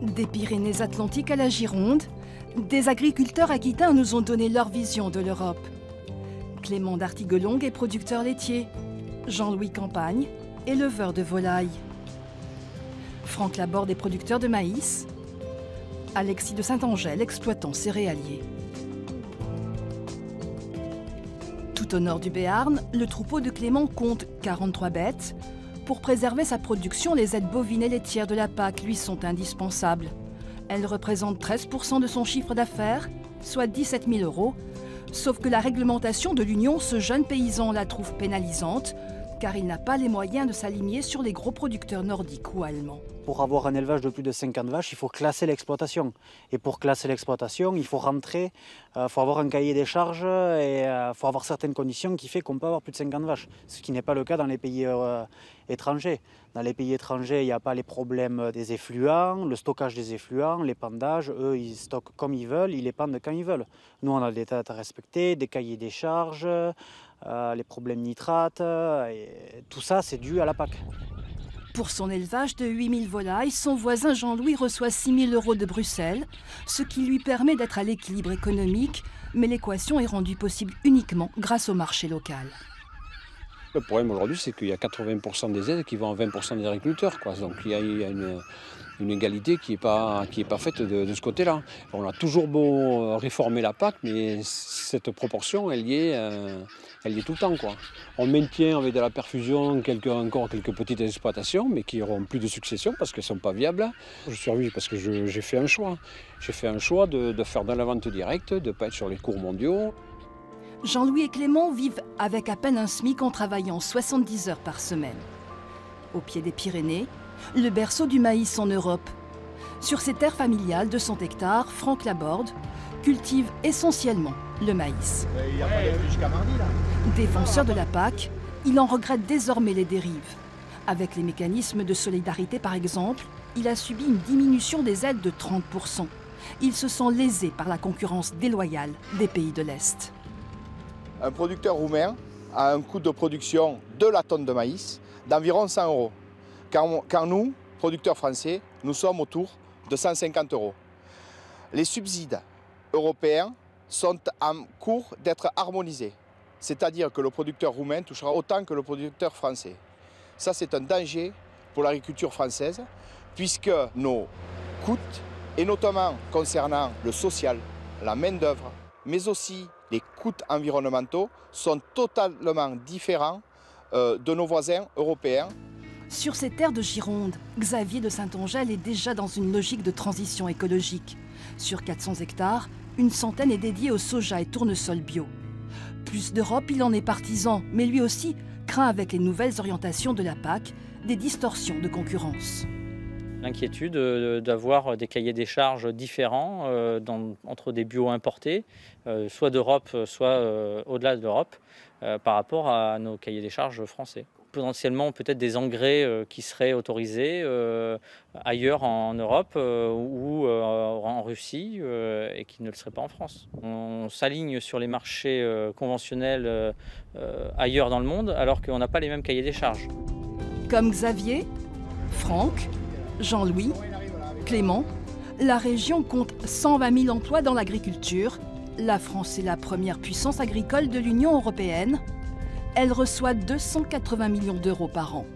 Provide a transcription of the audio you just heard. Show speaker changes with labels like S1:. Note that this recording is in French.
S1: Des Pyrénées-Atlantiques à la Gironde, des agriculteurs aquitains nous ont donné leur vision de l'Europe. Clément d'Artiguelongue est producteur laitier. Jean-Louis Campagne, éleveur de volailles. Franck Laborde est producteur de maïs. Alexis de Saint-Angèle, exploitant céréalier. Tout au nord du Béarn, le troupeau de Clément compte 43 bêtes. Pour préserver sa production, les aides bovines et laitières de la PAC lui sont indispensables. Elles représentent 13% de son chiffre d'affaires, soit 17 000 €. Sauf que la réglementation de l'Union, ce jeune paysan la trouve pénalisante, car il n'a pas les moyens de s'aligner sur les gros producteurs nordiques ou allemands.
S2: Pour avoir un élevage de plus de 50 vaches, il faut classer l'exploitation. Et pour classer l'exploitation, il faut rentrer, faut avoir un cahier des charges et il faut avoir certaines conditions qui fait qu'on peut avoir plus de 50 vaches. Ce qui n'est pas le cas dans les pays étrangers. Dans les pays étrangers, il n'y a pas les problèmes des effluents, le stockage des effluents, l'épandage. Eux, ils stockent comme ils veulent, ils épandent quand ils veulent. Nous, on a des dates à respecter, des cahiers des charges, les problèmes nitrates. Et tout ça, c'est dû à la PAC.
S1: Pour son élevage de 8000 volailles, son voisin Jean-Louis reçoit 6 000 € de Bruxelles, ce qui lui permet d'être à l'équilibre économique, mais l'équation est rendue possible uniquement grâce au marché local.
S3: Le problème aujourd'hui, c'est qu'il y a 80% des aides qui vont à 20% des agriculteurs, quoi. Donc il y a une égalité qui n'est pas faite de ce côté-là. On a toujours beau réformer la PAC, mais cette proportion, elle y est tout le temps, quoi. On maintient avec de la perfusion encore quelques petites exploitations, mais qui n'auront plus de succession parce qu'elles ne sont pas viables. Je survis parce que j'ai fait un choix. J'ai fait un choix de faire de la vente directe, de ne pas être sur les cours mondiaux.
S1: Jean-Louis et Clément vivent avec à peine un SMIC en travaillant 70 heures par semaine. Au pied des Pyrénées, le berceau du maïs en Europe. Sur ses terres familiales de 100 hectares, Franck Laborde cultive essentiellement le maïs. Défenseur de la PAC, il en regrette désormais les dérives. Avec les mécanismes de solidarité par exemple, il a subi une diminution des aides de 30%. Il se sent lésé par la concurrence déloyale des pays de l'Est.
S4: Un producteur roumain a un coût de production de la tonne de maïs d'environ 100 €. Quand nous, producteurs français, nous sommes autour de 150 €. Les subsides européens sont en cours d'être harmonisés. C'est-à-dire que le producteur roumain touchera autant que le producteur français. Ça, c'est un danger pour l'agriculture française, puisque nos coûts, et notamment concernant le social, la main-d'œuvre, mais aussi les coûts environnementaux, sont totalement différents de nos voisins européens.
S1: Sur ces terres de Gironde, Xavier de Saint-Angèle est déjà dans une logique de transition écologique. Sur 400 hectares, une centaine est dédiée au soja et tournesol bio. Plus d'Europe, il en est partisan, mais lui aussi craint avec les nouvelles orientations de la PAC des distorsions de concurrence.
S5: L'inquiétude d'avoir des cahiers des charges différents entre des bio importés, soit d'Europe, soit au-delà de l'Europe, par rapport à nos cahiers des charges français. Potentiellement peut-être des engrais qui seraient autorisés ailleurs en Europe ou en Russie et qui ne le seraient pas en France. On s'aligne sur les marchés conventionnels ailleurs dans le monde alors qu'on n'a pas les mêmes cahiers des charges.
S1: Comme Xavier, Franck, Jean-Louis, Clément, la région compte 120 000 emplois dans l'agriculture. La France est la première puissance agricole de l'Union européenne. Elle reçoit 280 millions € par an.